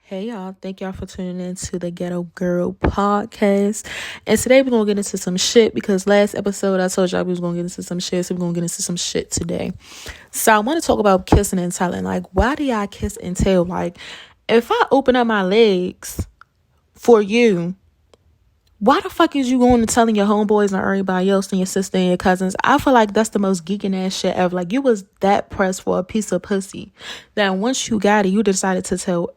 Hey y'all, thank y'all for tuning in to the Ghetto Girl podcast. And today we're gonna get into some shit because last episode I told y'all we was gonna get into some shit, so we're gonna get into some shit today. So I want to talk about kissing and telling. Like, why do y'all kiss and tell? Like, if I open up my legs for you, why the fuck is you going and telling your homeboys and everybody else and your sister and your cousins? I feel like that's the most geeking ass shit ever. Like, you was that pressed for a piece of pussy that once you got it, you decided to tell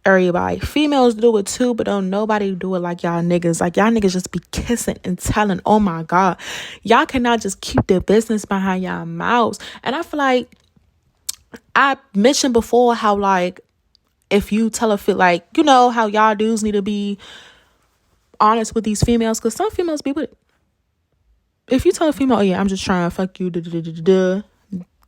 everybody. Females do it too, but don't nobody do it like y'all niggas. Like, y'all niggas just be kissing and telling. Oh my God. Y'all cannot just keep the business behind y'all mouths. And I feel like I mentioned before how, like, if you tell a fit, like, you know, how y'all dudes need to be honest with these females, because some females be with it. If you tell a female, oh yeah, I'm just trying to fuck you,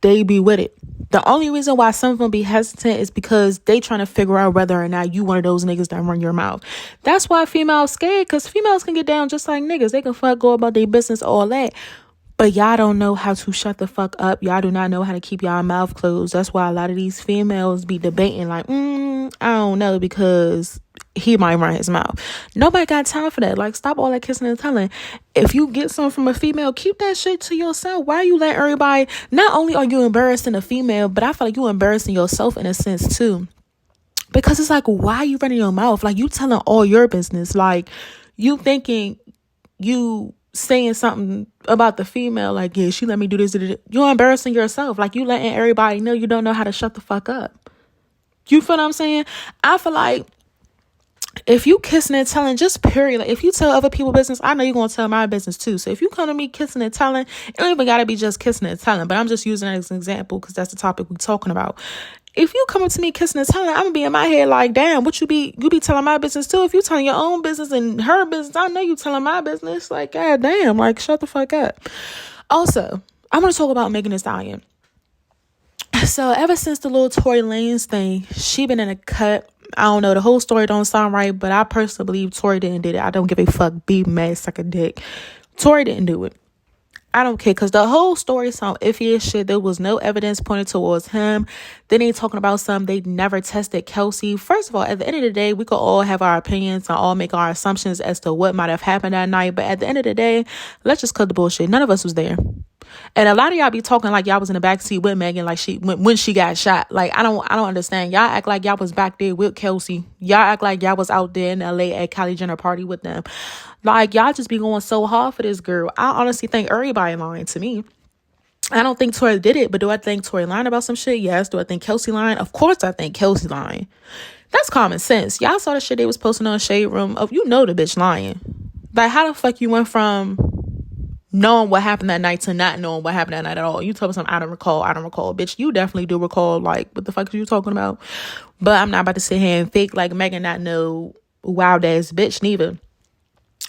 they be with it. The only reason why some of them be hesitant is because they trying to figure out whether or not you one of those niggas that run your mouth. That's why females scared, because females can get down just like niggas. They can fuck, go about their business, all that. But y'all don't know how to shut the fuck up. Y'all do not know how to keep y'all mouth closed. That's why a lot of these females be debating like, I don't know, because he might run his mouth. Nobody got time for that. Like, stop all that kissing and telling. If you get something from a female, keep that shit to yourself. Why you let everybody? Not only are you embarrassing a female, but I feel like you embarrassing yourself in a sense too. Because it's like, why are you running your mouth? Like, you telling all your business. Like, you thinking you saying something about the female, like, yeah, she let me do this. You're embarrassing yourself. Like, you letting everybody know you don't know how to shut the fuck up. You feel what I'm saying? I feel like if you kissing and telling, just period. Like, if you tell other people business, I know you're going to tell my business too. So if you come to me kissing and telling, it don't even got to be just kissing and telling. But I'm just using that as an example because that's the topic we're talking about. If you come to me kissing and telling, I'm going to be in my head like, damn, you be telling my business too? If you telling your own business and her business, I know you telling my business. Like, god damn, like, shut the fuck up. Also, I want to talk about Megan Thee Stallion. So ever since the little Tory Lanez thing, she been in a cut. I don't know, the whole story don't sound right, but I personally believe Tory didn't do it. I don't give a fuck. Be mad, suck a dick. Tory didn't do it. I don't care, because the whole story sound iffy as shit. There was no evidence pointed towards him. Then they talking about something. They never tested Kelsey. First of all, at the end of the day, we could all have our opinions and all make our assumptions as to what might have happened that night. But at the end of the day, let's just cut the bullshit. None of us was there. And a lot of y'all be talking like y'all was in the backseat with Megan, like when she got shot. Like, I don't understand. Y'all act like y'all was back there with Kelsey. Y'all act like y'all was out there in LA at Kylie Jenner party with them. Like, y'all just be going so hard for this girl. I honestly think everybody lying to me. I don't think Tory did it, but do I think Tory lying about some shit? Yes. Do I think Kelsey lying? Of course I think Kelsey lying. That's common sense. Y'all saw the shit they was posting on Shade Room. Oh, you know the bitch lying. Like, how the fuck you went from knowing what happened that night to not knowing what happened that night at all? You told me something, I don't recall. Bitch, you definitely do recall. Like, what the fuck are you talking about? But I'm not about to sit here and fake like Megan not know wild ass bitch neither.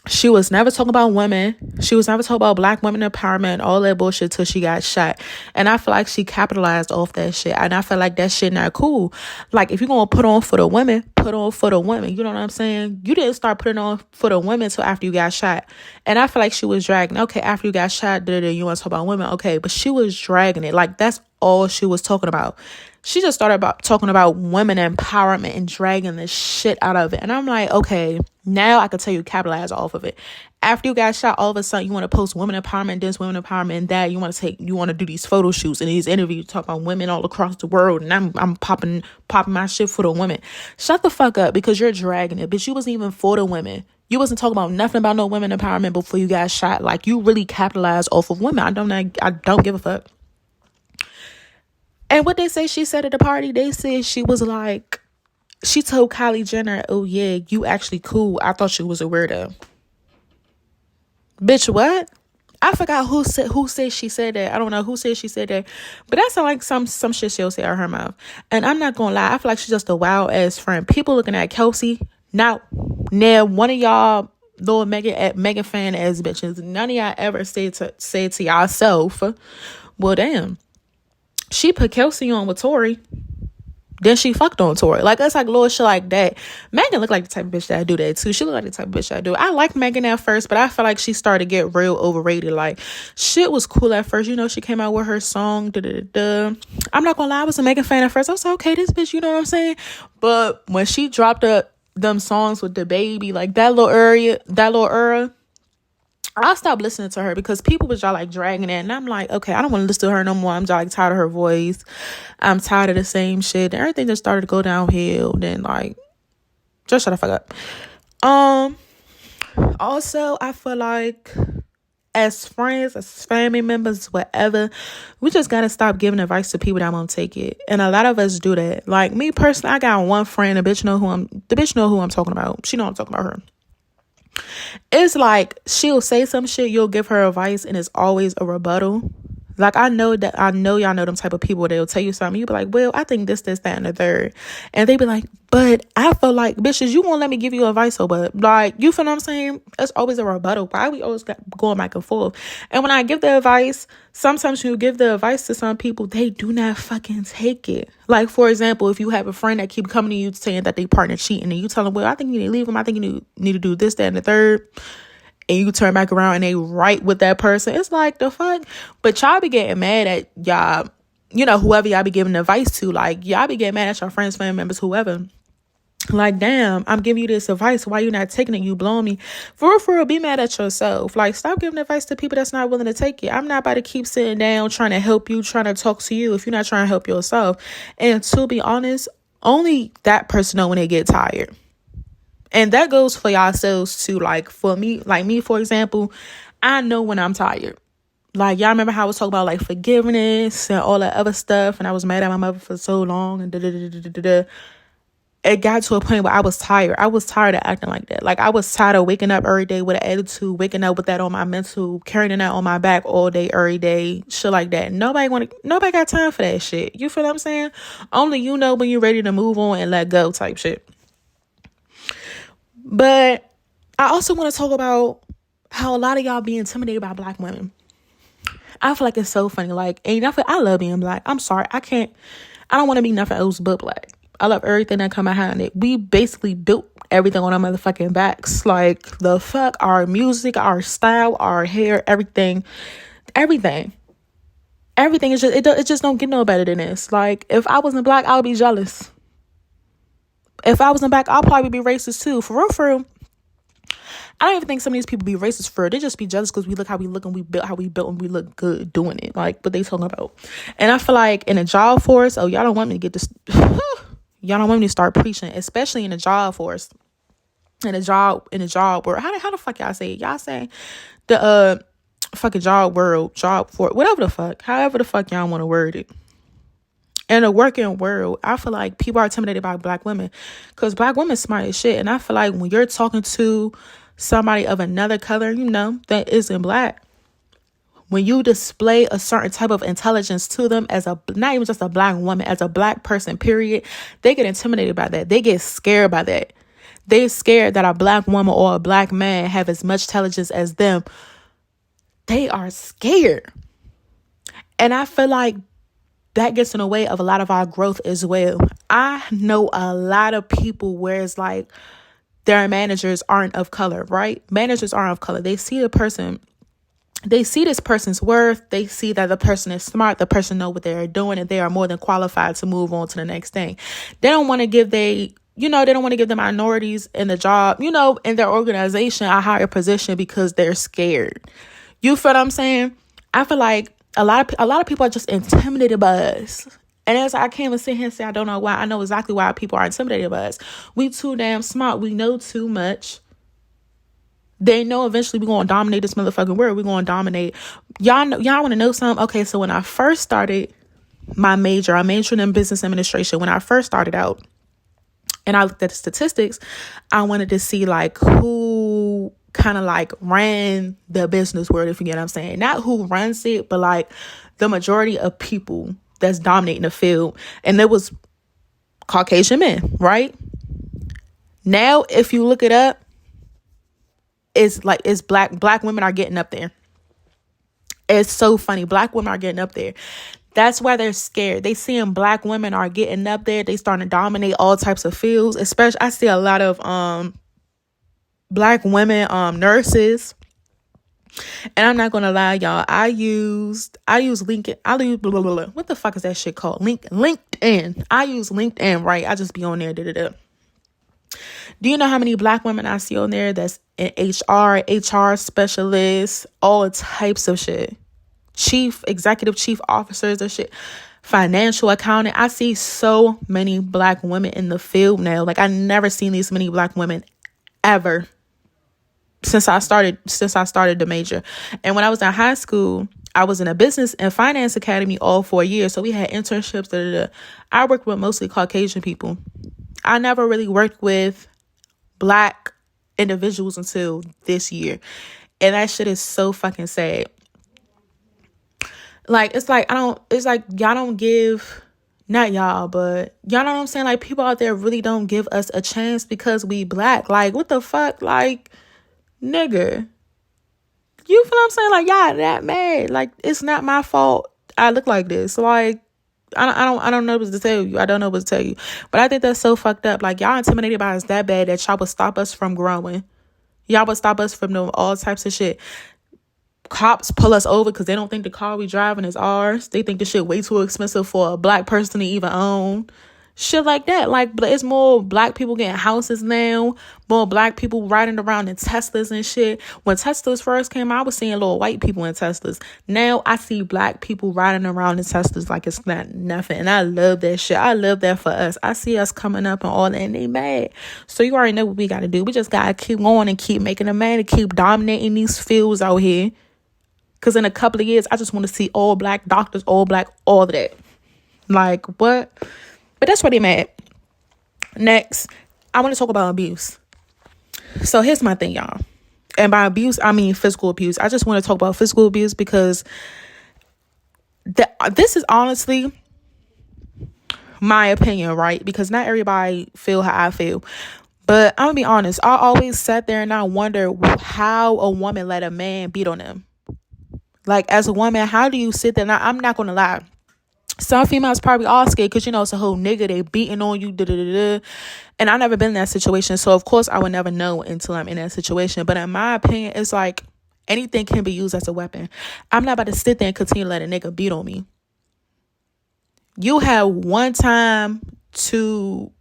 She was never talking about women. She was never talking about black women empowerment, all that bullshit till she got shot. And I feel like she capitalized off that shit. And I feel like that shit not cool. Like, if you're going to put on for the women, put on for the women. You know what I'm saying? You didn't start putting on for the women till after you got shot. And I feel like she was dragging. Okay, after you got shot, you want to talk about women? Okay, but she was dragging it. Like, that's all she was talking about. She just started talking about women empowerment and dragging the shit out of it. And I'm like, okay, now I can tell you capitalize off of it. After you got shot, all of a sudden you want to post women empowerment, this, women empowerment, and that. You want to do these photo shoots and these interviews, talk about women all across the world. And I'm popping my shit for the women. Shut the fuck up, because you're dragging it. Bitch, you wasn't even for the women. You wasn't talking about nothing about no women empowerment before you got shot. Like, you really capitalized off of women. I don't give a fuck. And what they say she said at the party, they said she was like, she told Kylie Jenner, oh yeah, you actually cool. I thought she was a weirdo. Bitch, what? I forgot who said she said that. I don't know who said she said that. But that sounds like some shit she'll say out her mouth. And I'm not gonna lie, I feel like she's just a wild ass friend. People looking at Kelsey, not near one of y'all little Megan fan ass bitches. None of y'all ever say to yourself, well damn, she put Kelsey on with Tory. Then she fucked on tour. Like, it's like little shit like that. Megan look like the type of bitch that do that too. She look like the type of bitch that do. I like Megan at first, but I feel like she started to get real overrated. Like, shit was cool at first. You know, she came out with her song. I'm not gonna lie, I was a Megan fan at first. I was like, okay, this bitch, you know what I'm saying? But when she dropped them songs with the baby, like that little era, I stopped listening to her because people was just like dragging it, and I'm like, okay, I don't want to listen to her no more. I'm just like tired of her voice. I'm tired of the same shit. And everything just started to go downhill. Then like, just shut the fuck up. Also, I feel like as friends, as family members, whatever, we just gotta stop giving advice to people that won't take it. And a lot of us do that. Like me personally, I got one friend. The bitch know who I'm talking about. She know I'm talking about her. It's like she'll say some shit, you'll give her advice, and it's always a rebuttal. Like, I know y'all know them type of people. They'll tell you something, you be like, well, I think this, that, and the third. And they be like, but I feel like, bitches, you won't let me give you advice, so but like, you feel what I'm saying? It's always a rebuttal. Why we always got going back and forth? And when I give the advice, sometimes when you give the advice to some people, they do not fucking take it. Like, for example, if you have a friend that keep coming to you saying that they partner cheating, and you tell them, well, I think you need to leave them. I think you need to do this, that, and the third. And you turn back around and they right with that person. It's like, the fuck? But y'all be getting mad at y'all, you know, whoever y'all be giving advice to. Like, y'all be getting mad at your friends, family members, whoever. Like, damn, I'm giving you this advice. Why you not taking it? You blowing me. For real, be mad at yourself. Like, stop giving advice to people that's not willing to take it. I'm not about to keep sitting down trying to help you, trying to talk to you if you're not trying to help yourself. And to be honest, only that person know when they get tired. And that goes for yourselves too. Like, for me, for example, I know when I'm tired. Like, y'all remember how I was talking about like forgiveness and all that other stuff, and I was mad at my mother for so long and It got to a point where I was tired. I was tired of acting like that. Like, I was tired of waking up every day with an attitude, waking up with that on my mental, carrying that on my back all day, every day, shit like that. Nobody got time for that shit. You feel what I'm saying? Only you know when you're ready to move on and let go type shit. But I also want to talk about how a lot of y'all be intimidated by black women. I feel like it's so funny. Like, I love being black. I'm sorry. I don't want to be nothing else but black. I love everything that come behind it. We basically built everything on our motherfucking backs. Like, the fuck, our music, our style, our hair, everything. Everything is just, it just don't get no better than this. Like, if I wasn't black, I would be jealous. If I wasn't black, I'll probably be racist too. For real. I don't even think some of these people be racist for it. They just be jealous because we look how we look and we built how we built and we look good doing it. Like, what they talking about. And I feel like in a job force, y'all don't want me to get this. Y'all don't want me to start preaching, especially in a job force. In a job world. How the fuck y'all say it? Y'all say the fucking job for whatever the fuck. However the fuck y'all want to word it. In a working world, I feel like people are intimidated by black women because black women smart as shit. And I feel like when you're talking to somebody of another color, you know, that isn't black, when you display a certain type of intelligence to them as not even just a black woman, as a black person, period, they get intimidated by that. They get scared by that. They're scared that a black woman or a black man have as much intelligence as them. They are scared. And I feel like that gets in the way of a lot of our growth as well. I know a lot of people where it's like their managers aren't of color, right? Managers aren't of color. They see the person, they see this person's worth. They see that the person is smart. The person know what they're doing, and they are more than qualified to move on to the next thing. They don't want to give they don't want to give the minorities in the job, in their organization a higher position because they're scared. You feel what I'm saying? I feel like a lot of people are just intimidated by us. And as I can't even sit here and say I don't know why. I know exactly why people are intimidated by us. We too damn smart. We know too much. They know eventually we're going to dominate this motherfucking world. We're going to dominate. Y'all want to know something? Okay, so when I first started my major, I majored in business administration. When I first started out and I looked at the statistics, I wanted to see like who kind of like ran the business world, if you get what I'm saying. Not who runs it, but like the majority of people that's dominating the field. And there was Caucasian men, right? Now, if you look it up, it's black women are getting up there. It's so funny. Black women are getting up there. That's why they're scared. They seeing black women are getting up there. They starting to dominate all types of fields. Especially, I see a lot of black women nurses. And I'm not gonna lie, y'all. I use LinkedIn. Blah, blah, blah. What the fuck is that shit called? LinkedIn. I use LinkedIn, right? I just be on there. Do you know how many black women I see on there that's in HR specialists, all types of shit? Executive chief officers and shit. Financial accountant. I see so many black women in the field now. Like, I never seen these many black women ever since I started the major. And when I was in high school, I was in a business and finance academy all 4 years. So we had internships. I worked with mostly Caucasian people. I never really worked with black individuals until this year. And that shit is so fucking sad. Like, it's like y'all don't give, not y'all, but y'all know what I'm saying? Like, people out there really don't give us a chance because we black. Like, what the fuck? Like, nigga, you feel what I'm saying? Like, y'all that mad. Like, it's not my fault I look like this. Like, I don't know what to tell you. I don't know what to tell you. But I think that's so fucked up. Like, y'all intimidated by us that bad that y'all would stop us from growing. Y'all would stop us from doing all types of shit. Cops pull us over because they don't think the car we driving is ours. They think the shit way too expensive for a black person to even own. Shit like that. Like, it's more black people getting houses now. More black people riding around in Teslas and shit. When Teslas first came out, I was seeing little white people in Teslas. Now I see black people riding around in Teslas like it's not nothing. And I love that shit. I love that for us. I see us coming up and all that, and they mad. So you already know what we got to do. We just got to keep going and keep making them mad and keep dominating these fields out here. Because in a couple of years, I just want to see all black doctors, all black, all of that. Like, what? But that's why they mad. Next, I want to talk about abuse. So here's my thing, y'all. And by abuse, I mean physical abuse. I just want to talk about physical abuse because this is honestly my opinion, right? Because not everybody feel how I feel. But I'm going to be honest. I always sat there and I wonder how a woman let a man beat on them. Like, as a woman, how do you sit there? Now, I'm not going to lie. Some females probably are scared because, it's a whole nigga, they beating on you, And I never been in that situation. So, of course, I would never know until I'm in that situation. But in my opinion, it's like anything can be used as a weapon. I'm not about to sit there and continue to let a nigga beat on me. You have one time to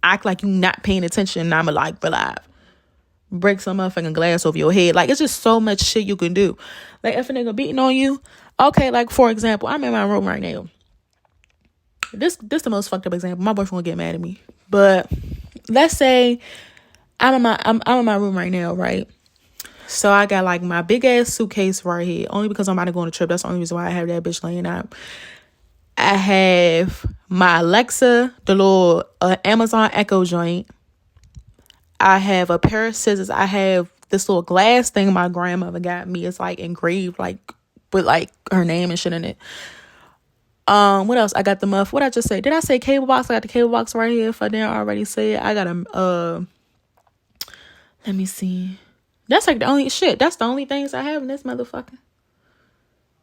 act like you not paying attention and I'm like, alive. Break some motherfucking glass over your head. Like, it's just so much shit you can do. Like, if a nigga beating on you, okay, like, for example, I'm in my room right now. This the most fucked up example. My boyfriend will get mad at me. But let's say I'm in my room right now, right? So I got like my big ass suitcase right here. Only because I'm about to go on a trip. That's the only reason why I have that bitch laying out. I have my Alexa, the little Amazon Echo joint. I have a pair of scissors. I have this little glass thing my grandmother got me. It's like engraved, like with like her name and shit in it. What else? I got the muff. What I just say? Did I say cable box? I got the cable box right here. If I didn't already say it, I got a let me see. That's like the only shit. That's the only things I have in this motherfucker.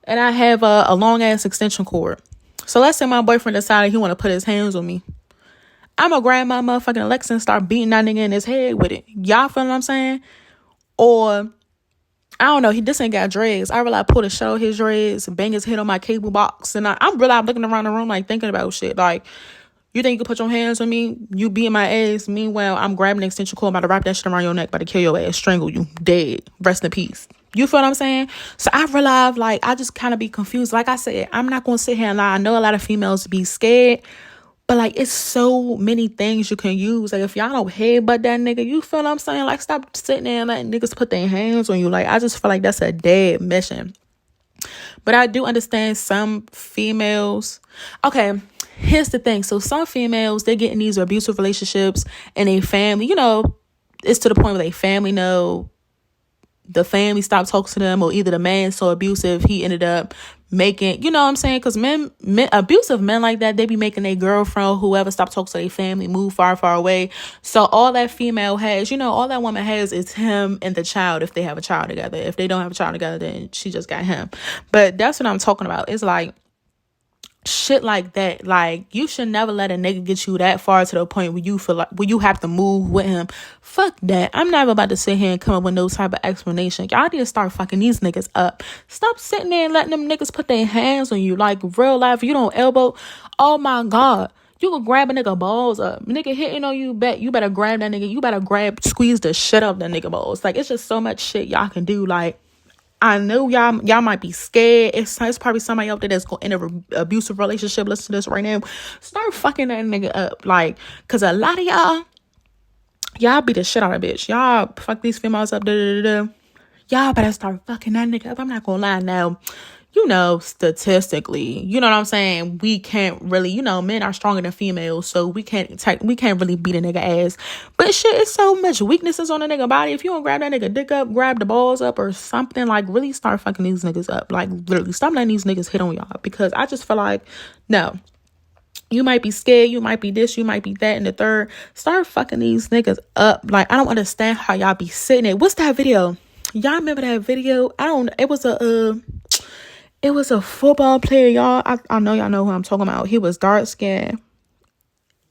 And I have a long ass extension cord. So let's say my boyfriend decided he want to put his hands on me. I'm gonna grab my motherfucking Alexa and start beating that nigga in his head with it. Y'all feel what I'm saying? Or I don't know. He just ain't got dreads. I really pull the show his dreads, bang his head on my cable box, and I'm looking around the room like thinking about shit. Like, you think you can put your hands on me? You beating my ass. Meanwhile, I'm grabbing the extension cord, about to wrap that shit around your neck, about to kill your ass, strangle you, dead, rest in peace. You feel what I'm saying? So I realized, like, I just kind of be confused. Like I said, I'm not gonna sit here and lie. I know a lot of females be scared. But, like, it's so many things you can use. Like, if y'all don't headbutt that nigga, you feel what I'm saying? Like, stop sitting there and letting niggas put their hands on you. Like, I just feel like that's a dead mission. But I do understand some females. Okay, here's the thing. So, some females, they get in these abusive relationships and they family, it's to the point where they family know. The family stopped talking to them, or either the man so abusive, he ended up making, you know what I'm saying? Because men, abusive men like that, they be making their girlfriend, whoever, stop talking to their family, move far, far away. So all that female has, all that woman has is him and the child if they have a child together. If they don't have a child together, then she just got him. But that's what I'm talking about. It's like, shit like that. Like, you should never let a nigga get you that far to the point where you feel like where you have to move with him. Fuck that. I'm never about to sit here and come up with no type of explanation. Y'all need to start fucking these niggas up. Stop sitting there and letting them niggas put their hands on you. Like, real life, you don't elbow. Oh my God. You can grab a nigga balls up. Nigga hitting on you, bet you better grab that nigga. You better squeeze the shit out of that nigga balls. Like, it's just so much shit y'all can do. Like, I know y'all might be scared. It's probably somebody out there that's going in an abusive relationship. Listen to this right now. Start fucking that nigga up. Like, cause a lot of y'all beat the shit out of bitch. Y'all fuck these females up. Y'all better start fucking that nigga up. I'm not gonna lie now. You know, statistically, you know what I'm saying? We can't really, men are stronger than females, so we can't really beat a nigga ass. But shit, it's so much weaknesses on a nigga body. If you don't grab that nigga dick up, grab the balls up or something, like, really start fucking these niggas up. Like, literally, stop letting these niggas hit on y'all. Because I just feel like, no. You might be scared, you might be this, you might be that, and the third. Start fucking these niggas up. Like, I don't understand how y'all be sitting there. What's that video? Y'all remember that video? It was a football player, y'all. I know y'all know who I'm talking about. He was dark skinned.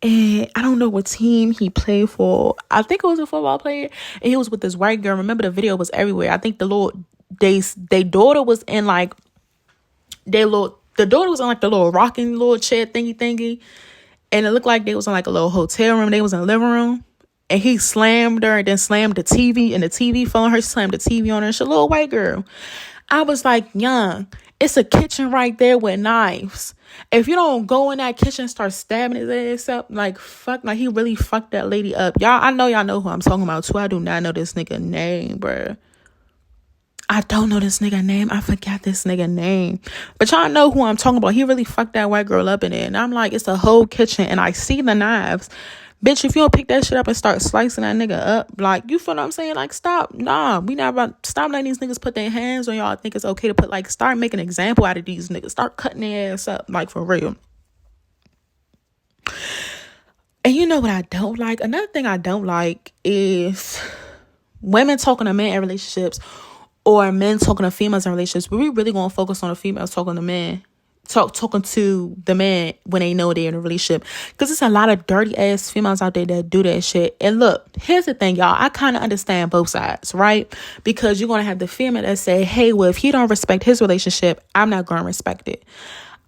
And I don't know what team he played for. I think it was a football player. And he was with this white girl. Remember, the video was everywhere. I think their daughter was in like the daughter was in like the little rocking little chair thingy. And it looked like they was in like a little hotel room. They was in the living room. And he slammed her and then slammed the TV. And the TV phone her, slammed the TV on her. She's a little white girl. I was like, young. It's a kitchen right there with knives. If you don't go in that kitchen and start stabbing his ass up, like, fuck, like, he really fucked that lady up. Y'all, I know y'all know who I'm talking about, too. I do not know this nigga name, bruh. I don't know this nigga name. I forgot this nigga name. But y'all know who I'm talking about. He really fucked that white girl up in it. And I'm like, it's a whole kitchen, and I see the knives. Bitch, if you don't pick that shit up and start slicing that nigga up, like, you feel what I'm saying? Like, stop. Nah, we not about stop letting these niggas put their hands on y'all. I think it's okay to put, like, start making an example out of these niggas. Start cutting their ass up, like, for real. And you know what I don't like? Another thing I don't like is women talking to men in relationships or men talking to females in relationships. But we really gonna focus on the females talking to men. Talking to the man when they know they're in a relationship, because there's a lot of dirty ass females out there that do that shit. And look, here's the thing, y'all. I kind of understand both sides, right? Because you're gonna have the female that say, hey, well, if he don't respect his relationship, I'm not gonna respect it.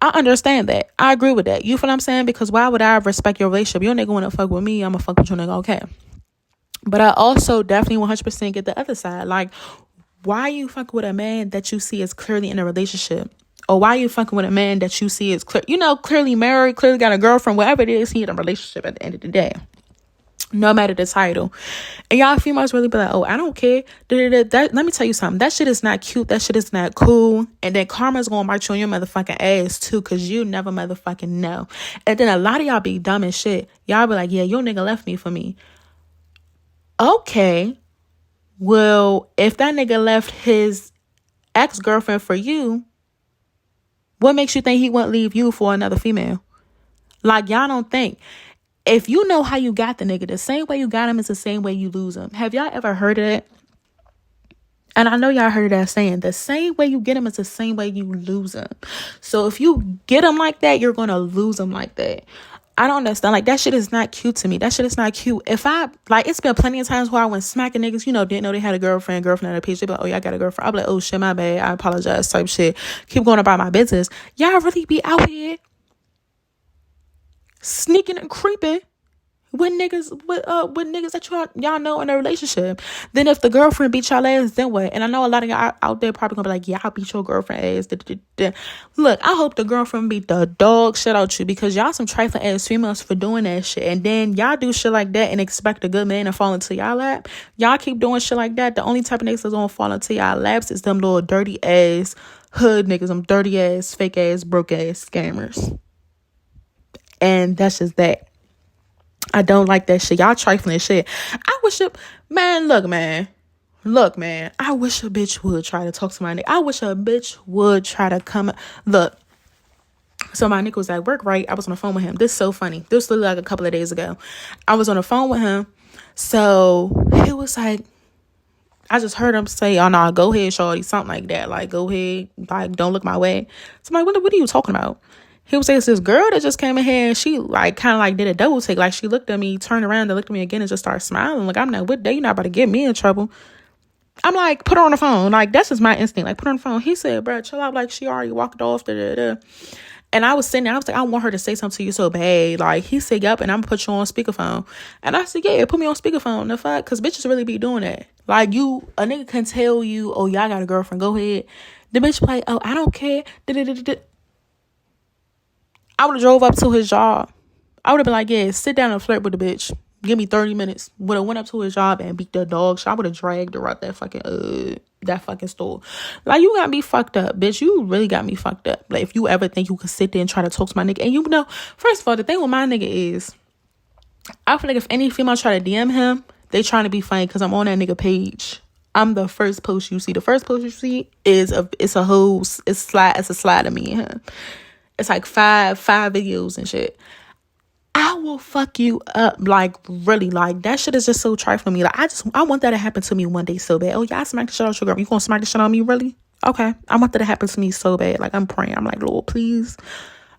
I understand that. I agree with that. You feel what I'm saying? Because why would I respect your relationship? Your nigga wanna fuck with me, I'm gonna fuck with your nigga, okay? But I also definitely 100% get the other side. Like, why you fuck with a man that you see is clearly in a relationship? Or why you fucking with a man that you see is clearly married, clearly got a girlfriend, whatever it is, he in a relationship at the end of the day. No matter the title. And y'all females really be like, oh, I don't care. Let me tell you something. That shit is not cute. That shit is not cool. And then karma's gonna bite you on your motherfucking ass too, because you never motherfucking know. And then a lot of y'all be dumb as shit. Y'all be like, yeah, your nigga left me for me. Okay. Well, if that nigga left his ex-girlfriend for you, what makes you think he wouldn't leave you for another female? Like, y'all don't think. If you know how you got the nigga, the same way you got him is the same way you lose him. Have y'all ever heard of that? And I know y'all heard that saying. The same way you get him is the same way you lose him. So if you get him like that, you're going to lose him like that. I don't understand. Like, that shit is not cute to me. That shit is not cute. It's been plenty of times where I went smacking niggas, didn't know they had a girlfriend had a page. They be like, oh, yeah, I got a girlfriend. I'll be like, oh, shit, my bad. I apologize, type shit. Keep going about my business. Y'all really be out here sneaking and creeping with niggas that y'all know in a relationship. Then if the girlfriend beat y'all ass, then what? And I know a lot of y'all out there probably gonna be like, yeah, I'll beat your girlfriend ass. Look, I hope the girlfriend beat the dog shit out you, because y'all some trifling ass females for doing that shit. And then y'all do shit like that and expect a good man to fall into y'all lap. Y'all keep doing shit like that. The only type of niggas that's gonna fall into y'all laps is them little dirty ass hood niggas, them dirty ass, fake ass, broke ass scammers. And that's just that. I don't like that shit. Y'all trifling shit. I wish look, man. I wish a bitch would try to talk to my nigga. I wish a bitch would try to come. Look. So my nigga was at work, right? I was on the phone with him. This is so funny. This was like a couple of days ago. I was on the phone with him. So he was like, I just heard him say, oh, no, go ahead, shorty. Something like that. Like, go ahead. Like, don't look my way. So I'm like, what are you talking about? He was saying it's this girl that just came in here and she like kind of like did a double take. Like she looked at me, turned around and looked at me again and just started smiling. Like, I'm not with that. You're not about to get me in trouble. I'm like, put her on the phone. Like, that's just my instinct. Like, put her on the phone. He said, bro, chill out. Like, she already walked off. And I was sitting there. I was like, I want her to say something to you so bad. Like, he said, yup, and I'm going to put you on speakerphone. And I said, yeah, put me on speakerphone. The fuck? Because bitches really be doing that. Like, a nigga can tell you, oh, y'all got a girlfriend. Go ahead. The bitch be like, oh, I don't care. I would have drove up to his job. I would have been like, yeah, sit down and flirt with the bitch. Give me 30 minutes. Would have went up to his job and beat the dog shit. I would have dragged her out that fucking store. Like, you got me fucked up, bitch. You really got me fucked up. Like, if you ever think you could sit there and try to talk to my nigga. And you know, first of all, the thing with my nigga is, I feel like if any female try to DM him, they trying to be funny because I'm on that nigga page. I'm the first post you see. The first post you see is it's a slide of me and him. It's like five videos and shit. I will fuck you up, like, really. Like, that shit is just so trifling me. Like, I want that to happen to me one day so bad. Oh, yeah, I smacked the shit out your girl. You gonna smack the shit on me, really? Okay. I want that to happen to me so bad. Like, I'm praying. I'm like, Lord, please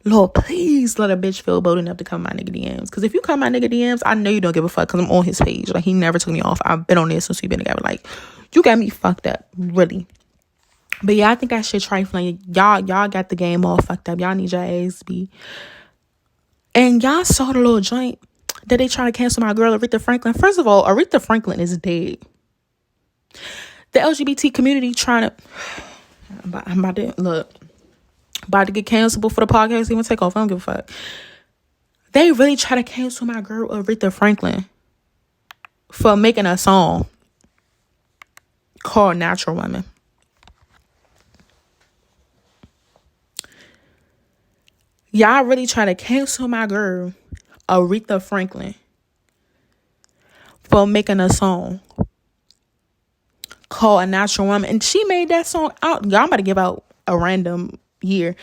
let a bitch feel bold enough to come my nigga DMs. Because if you come my nigga DMs, I know you don't give a fuck because I'm on his page. Like, he never took me off. I've been on this since we've been together. Like, you got me fucked up, really. But yeah, I think that shit trifling. Y'all got the game all fucked up. Y'all need your ass beat. And y'all saw the little joint that they trying to cancel my girl, Aretha Franklin. First of all, Aretha Franklin is dead. The LGBT community trying to... I'm about to get canceled before the podcast even take off. I don't give a fuck. They really try to cancel my girl, Aretha Franklin, for making a song called Natural Woman. Y'all really try to cancel my girl, Aretha Franklin, for making a song called A Natural Woman. And she made that song out. Y'all, I'm about to give out a random year.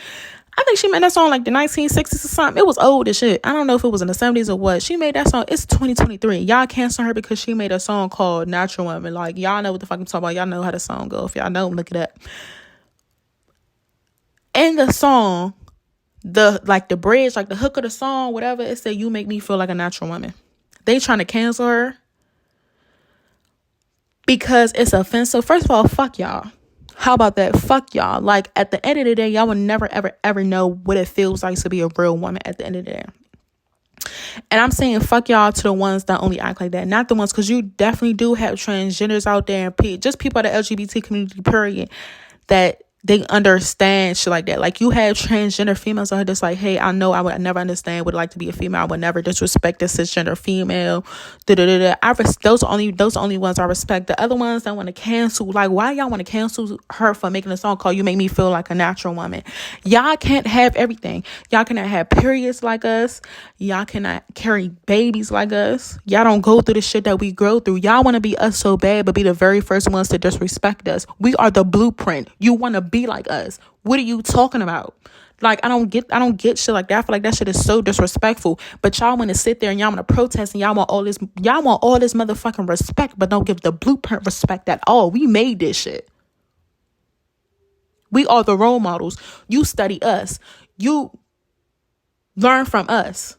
I think she made that song like the 1960s or something. It was old as shit. I don't know if it was in the 70s or what. She made that song. It's 2023. Y'all cancel her because she made a song called Natural Woman. Like, y'all know what the fuck I'm talking about. Y'all know how the song go. If y'all don't, look it up. In the song, the bridge, like the hook of the song, whatever, it said, you make me feel like a natural woman. They trying to cancel her because it's offensive. First of all, fuck y'all. How about that? Fuck y'all. Like, at the end of the day, y'all will never, ever, ever know what it feels like to be a real woman at the end of the day. And I'm saying fuck y'all to the ones that only act like that. Not the ones, because you definitely do have transgenders out there and just people at the LGBT community, period, that they understand shit like that. Like, you have transgender females out here that's like, hey, I know I would never understand what it like to be a female. I would never disrespect a cisgender female. Those are only ones I respect. The other ones that want to cancel, like, why y'all want to cancel her for making a song called You Make Me Feel Like a Natural Woman? Y'all can't have everything. Y'all cannot have periods like us. Y'all cannot carry babies like us. Y'all don't go through the shit that we go through. Y'all want to be us so bad, but be the very first ones to disrespect us. We are the blueprint. You want to be like us. What are you talking about? Like, I don't get shit like that. I feel like that shit is so disrespectful. But y'all want to sit there and y'all want to protest and y'all want all this motherfucking respect, but don't give the blueprint respect at all. We made this shit. We are the role models. You study us. You learn from us.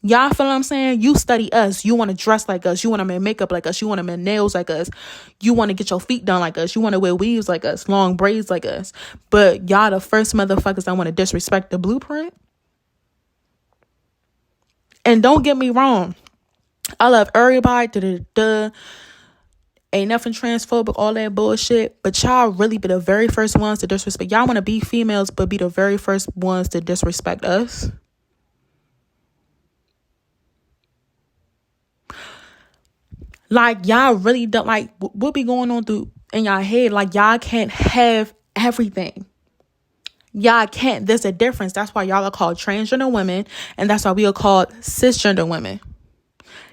Y'all feel what I'm saying? You study us. You want to dress like us. You want to make makeup like us. You want to make nails like us. You want to get your feet done like us. You want to wear weaves like us. Long braids like us. But y'all the first motherfuckers that want to disrespect the blueprint. And don't get me wrong. I love everybody. Ain't nothing transphobic, all that bullshit. But y'all really be the very first ones to disrespect. Y'all want to be females, but be the very first ones to disrespect us. Like, y'all really don't, like, what be going on through in y'all head? Like, y'all can't have everything. Y'all can't. There's a difference. That's why y'all are called transgender women, and that's why we are called cisgender women.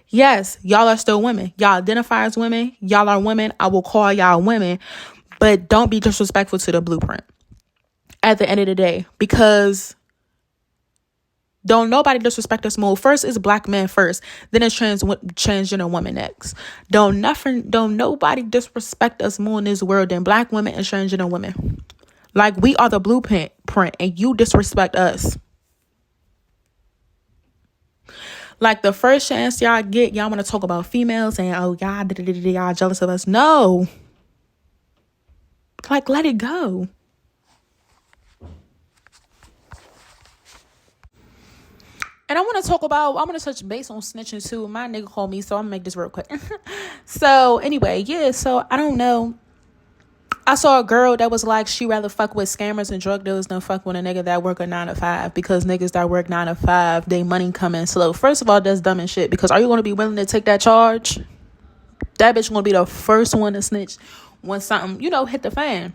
Yes, y'all are still women. Y'all identify as women. Y'all are women. I will call y'all women, but don't be disrespectful to the blueprint at the end of the day, because don't nobody disrespect us more. First is black men first, then it's transgender women next. Don't nobody disrespect us more in this world than black women and transgender women. Like, we are the blueprint, and you disrespect us. Like, the first chance y'all get, y'all want to talk about females and, oh, y'all jealous of us. No. Like, let it go. And I want to touch base on snitching too. My nigga called me, so I'm going to make this real quick. So, anyway, yeah, so I don't know. I saw a girl that was like, she rather fuck with scammers and drug dealers than fuck with a nigga that work a 9 to 5, because niggas that work 9 to 5, they money coming slow. First of all, that's dumb as shit, because are you going to be willing to take that charge? That bitch going to be the first one to snitch when something, hit the fan.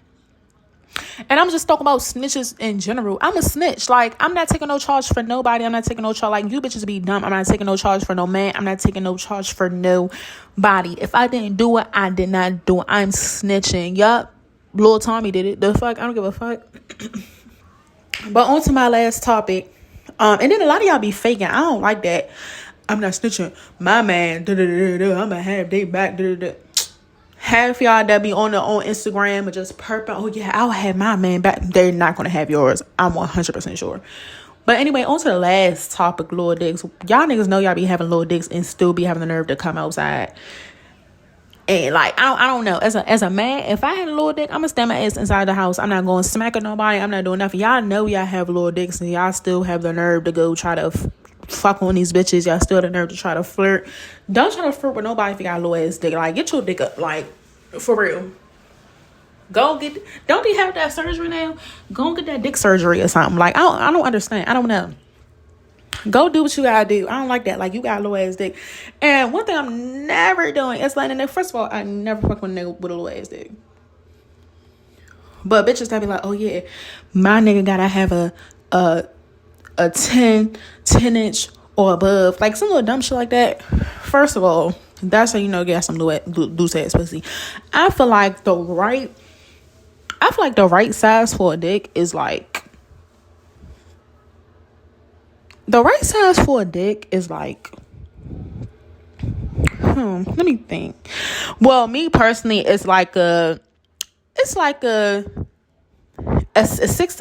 And I'm just talking about snitches in general. I'm a snitch. Like, I'm not taking no charge for nobody. I'm not taking no charge. Like, you bitches be dumb. I'm not taking no charge for no man. I'm not taking no charge for nobody. If I didn't do it, I did not do it. I'm snitching. Yup. Lil Tommy did it. The fuck? I don't give a fuck. But on to my last topic. And then a lot of y'all be faking. I don't like that. I'm not snitching. My man. I'm gonna have they back. Half y'all that be on Instagram and just perping, oh yeah, I'll have my man back. They're not gonna have yours. I'm 100% sure. But anyway, on to the last topic, little dicks. Y'all niggas know y'all be having little dicks and still be having the nerve to come outside. And like, I don't know. As a man, if I had a little dick, I'm gonna stand my ass inside the house. I'm not going to smack at nobody. I'm not doing nothing. Y'all know y'all have little dicks and y'all still have the nerve to go try to fuck on these bitches. Y'all still have the nerve to try to flirt. Don't try to flirt with nobody if you got a little ass dick. Like, get your dick up. Like, for real. Don't they have that surgery now? Go and get that dick surgery or something. Like, I don't understand. I don't know. Go do what you gotta do. I don't like that. Like, you got a little ass dick. And one thing I'm never doing is letting it. First of all, I never fuck with a nigga with a little ass dick. But bitches that be like, oh yeah, my nigga gotta have a 10 inch or above. Like, some little dumb shit like that. First of all, that's how you know you got some loose ass pussy. I feel like the right size for a dick is like, let me think. Well, me personally, it's like a 6 to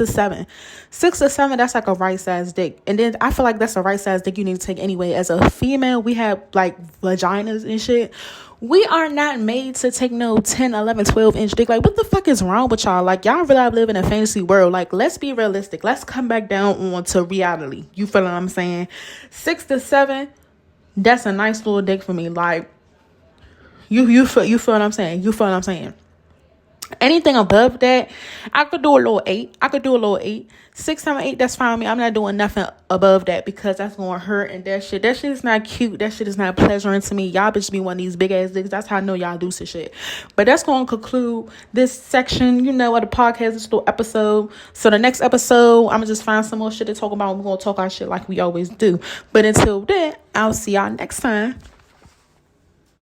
7. 6 to 7, that's like a right size dick. And then I feel like that's a right size dick you need to take anyway. As a female, we have like vaginas and shit. We are not made to take no 10, 11, 12 inch dick. Like, what the fuck is wrong with y'all? Like, y'all really live in a fantasy world. Like, let's be realistic. Let's come back down onto reality. You feel what I'm saying? 6 to 7, that's a nice little dick for me. Like, you feel what I'm saying? You feel what I'm saying? Anything above that, I could do a little 8. 6, 7, 8, that's fine with me. I'm not doing nothing above that, because that's gonna hurt, and that shit is not cute. That shit is not pleasuring to me. Y'all bitches be one of these big ass dicks. That's how I know y'all do some shit. But that's gonna conclude this section, of the podcast, this little episode. So the next episode, I'm gonna just find some more shit to talk about. We're gonna talk our shit like we always do. But until then, I'll see y'all next time.